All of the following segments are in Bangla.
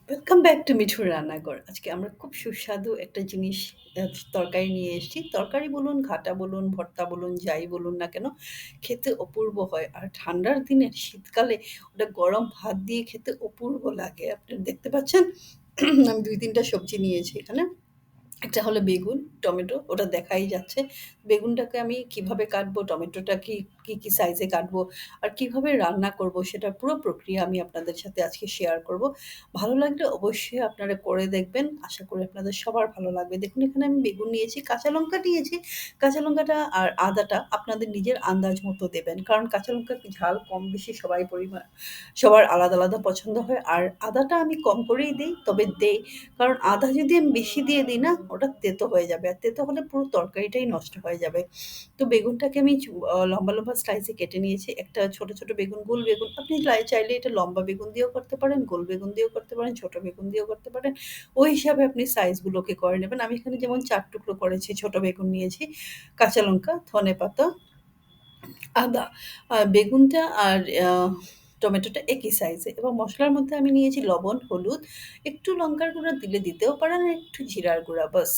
ওয়েলকাম ব্যাক টু মিঠুর রান্নাঘর। আজকে আমরা খুব সুস্বাদু একটা জিনিস তরকারি নিয়ে এসেছি। তরকারি বলুন, ঘাটা বলুন, ভর্তা বলুন, যাই বলুন না কেন, খেতে অপূর্ব হয়। আর ঠান্ডার দিনে শীতকালে ওটা গরম ভাত দিয়ে খেতে অপূর্ব লাগে। আপনি দেখতে পাচ্ছেন আমি ২-৩ টা সবজি নিয়েছি এখানে। একটা হলো বেগুন, টমেটো ওটা দেখাই যাচ্ছে। বেগুনটাকে আমি কিভাবে কাটবো, টমেটোটা কি সাইজে কাটবো আর কিভাবে রান্না করবো সেটার পুরো প্রক্রিয়া আমি আপনাদের সাথে আজকে শেয়ার করবো। ভালো লাগলে অবশ্যই আপনারা করে দেখবেন। আশা করি আপনাদের সবার ভালো লাগবে। দেখুন এখানে আমি বেগুন নিয়েছি, কাঁচা লঙ্কা নিয়েছি। কাঁচা লঙ্কাটা আর আদাটা আপনাদের নিজের আন্দাজ মতো দেবেন। কারণ কাঁচা লঙ্কার ঝাল কম বেশি সবার আলাদা, আলাদা পছন্দ হয়। আর আদাটা আমি কম করেই দেই, তবে দেই। কারণ আদা যদি আমি বেশি দিয়ে দিই না, ওটা তেতো হয়ে যাবে। আর তেতো হলে পুরো তরকারিটাই নষ্ট হয়ে যাবে। তো বেগুনটাকে আমি লম্বা, লম্বা স্লাইসে কেটে নিয়েছি। একটা ছোট, ছোট বেগুন, গোল বেগুন। আপনি চাইলে এটা লম্বা বেগুন দিয়েও করতে পারেন, গোল বেগুন দিয়েও করতে পারেন, ছোট বেগুন দিয়েও করতে পারেন। ওই হিসাবে আপনি সাইজগুলোকে করে নেবেন। আমি এখানে যেমন ৪ টুকরো করেছি, ছোট বেগুন নিয়েছি, কাঁচা লঙ্কা, ধনেপাতা, আদা। বেগুনটা আর আ টমেটোটা একই সাইজে এবং মসলার মধ্যে আমি নিয়েছি লবণ, হলুদ, একটু লঙ্কার গুঁড়া দিলে দিতেও পারেন আর একটু জিরার গুঁড়া ব্যাস।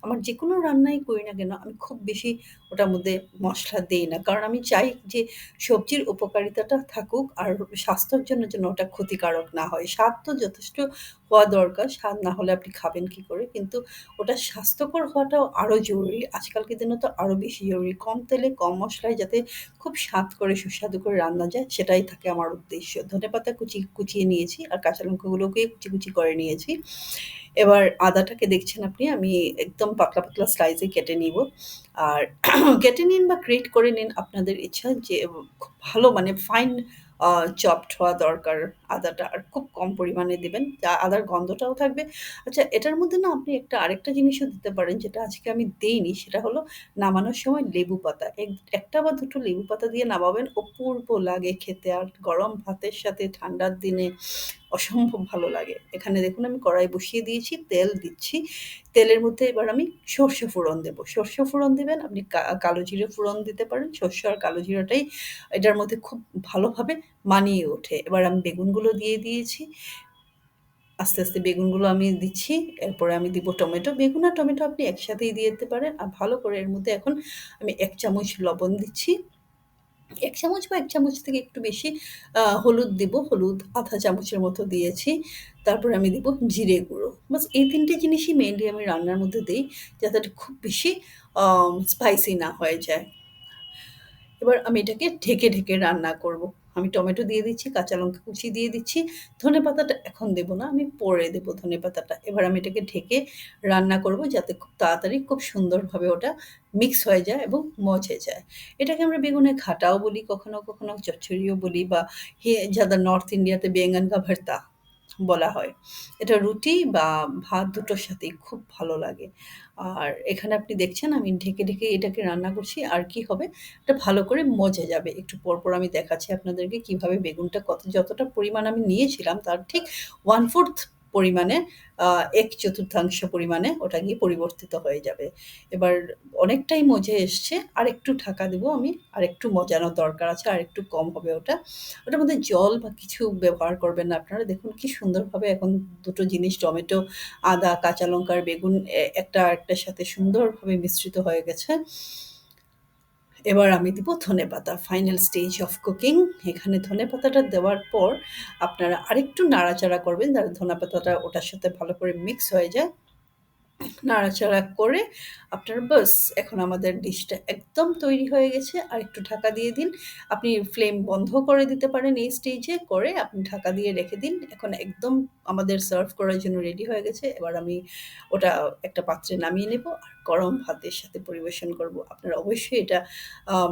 আমার যেকোনো রান্নাই করি না কেন আমি খুব বেশি ওটার মধ্যে মসলা দেই না। কারণ আমি চাই যে সবজির উপকারিতাটা থাকুক আর স্বাস্থ্যের জন্য যেন ওটা ক্ষতিকারক না হয়। স্বাদ তো যথেষ্ট হওয়া দরকার, স্বাদ না হলে আপনি খাবেন কি করে? কিন্তু ওটা স্বাস্থ্যকর হওয়াটাও আরো জরুরি। আজকালকের দিনে তো আরো বেশি জরুরি। কম তেলে কম মসলায় যাতে খুব স্বাদ করে সুস্বাদু করে রান্না যায় সেটাই থাকে আমার উদ্দেশ্য। ধনেপাতা কুচিয়ে নিয়েছি আর কাঁচা লঙ্কাগুলোকে কুচি, কুচি করে নিয়েছি। এবার আদাটাকে দেখছেন আপনি আমি একদম পাতলা, পাতলা স্লাইসে কেটে নিবো। আর কেটে নিন বা গ্রেট করে নিন আপনাদের ইচ্ছা যে খুব ভালো মানে ফাইন আ চপড হওয়া দরকার আদাটা। আর খুব কম পরিমাণে দিবেন। আদার গন্ধটাও থাকবে। আচ্ছা এটার মধ্যে না আপনি আরেকটা জিনিসও দিতে পারেন যেটা আজকে আমি দেইনি সেটা হলো নামানোর সময় লেবু পাতা। ১ টা বা ২ টো লেবু পাতা দিয়ে নামাবেন, অপূর্ব লাগে খেতে। আর গরম ভাতের সাথে ঠান্ডার দিনে অসম্ভব ভালো লাগে। এখানে দেখুন আমি কড়াই বসিয়ে দিয়েছি, তেল দিচ্ছি। তেলের মধ্যে এবার আমি সর্ষে ফোড়ন দেব। সর্ষে ফোড়ন দিবেন, আপনি কালো জিরে ফোড়ন দিতে পারেন। সর্ষে আর কালো জিরাটাই এটার মধ্যে খুব ভালোভাবে মানিয়ে ওঠে। এবার আমি বেগুনগুলো দিয়ে দিয়েছি। আস্তে, আস্তে বেগুনগুলো আমি দিচ্ছি। এরপরে আমি দিব টমেটো। বেগুন আর টমেটো আপনি একসাথেই দিয়ে দিতে পারেন। আর ভালো করে এর মধ্যে এখন আমি ১ চামচ লবণ দিচ্ছি। ১ চামচ বা ১ চামচ থেকে একটু বেশি হলুদ দিব। হলুদ ১/২ চামচের মতো দিয়েছি। তারপরে আমি দিব জিরে গুঁড়ো। বাস এই ৩ টে জিনিসই মেইনলি আমি রান্নার মধ্যে দেই, যাতে এটা খুব বেশি স্পাইসি না হয়ে যায়। এবার আমি এটাকে ঢেকে, ঢেকে রান্না করব। আমি টমেটো দিয়ে দিচ্ছি, কাঁচা লঙ্কা কুচি দিয়ে দিচ্ছি। ধনেপাতাটা এখন দেব না, আমি পরে দেব ধনেপাতাটা। এবার আমি এটাকে ঢেকে রান্না করব যাতে খুব তাড়াতাড়ি খুব সুন্দরভাবে ওটা মিক্স হয়ে যায় এবং মজে যায়। এটাকে আমরা বেগুনের ঘাটাও বলি, কখনো, কখনো চচ্চড়িও বলি বা যাদের নর্থ ইন্ডিয়াতে বেঙ্গন কা ভর্তা বলা হয়। এটা রুটি বা ভাত দুটোর সাথেই খুব ভালো লাগে। আর এখানে আপনি দেখছেন আমি ঢেকে, ঢেকে এটাকে রান্না করছি। আর কি হবে এটা ভালো করে মজে যাবে। একটু পরপর আমি দেখাচ্ছি আপনাদেরকে কিভাবে বেগুনটা যতটা পরিমাণ আমি নিয়েছিলাম তার ঠিক 1/4 পরিমাণে আ ১/৪ পরিমাণে ওটা গিয়ে পরিবর্তিত হয়ে যাবে। এবার অনেকটাই মজে এসছে। আরেকটু ঢাকা দেব আমি। আরেকটু মজানোর দরকার আছে। আরেকটু কম হবে ওটা। ওটার মধ্যে জল বা কিছু ব্যবহার করবেন না আপনারা। দেখুন কি সুন্দরভাবে এখন দুটো জিনিস টমেটো, আদা, কাঁচা লঙ্কা আর বেগুন একটা আরেকটার সাথে সুন্দরভাবে মিশ্রিত হয়ে গেছে। এবার আমি দিব ধনেপাতা। Final stage of cooking. এখানে ধনেপাতাটা দেওয়ার পর আপনারা আরেকটু নাড়াচাড়া করবেন যাতে ধনেপাতাটা ওটার সাথে ভালো করে মিক্স হয়ে যায়। নাড়াচাড়া করে আপনার বাস এখন আমাদের ডিশটা একদম তৈরি হয়ে গেছে। আর একটু ঢাকা দিয়ে দিন। আপনি ফ্লেম বন্ধ করে দিতে পারেন এই স্টেজে, করে আপনি ঢাকা দিয়ে রেখে দিন। এখন একদম আমাদের সার্ভ করার জন্য রেডি হয়ে গেছে। এবার আমি ওটা একটা পাত্রে নামিয়ে নেব আর গরম ভাতের সাথে পরিবেশন করব। আপনারা অবশ্যই এটা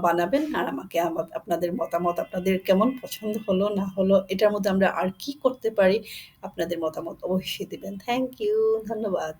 বানাবেন আর আমাকে আপনাদের মতামত আপনাদের কেমন পছন্দ হলো না হলো, এটার মধ্যে আমরা আর কি করতে পারি আপনাদের মতামত অবশ্যই দিবেন। Thank you. ধন্যবাদ।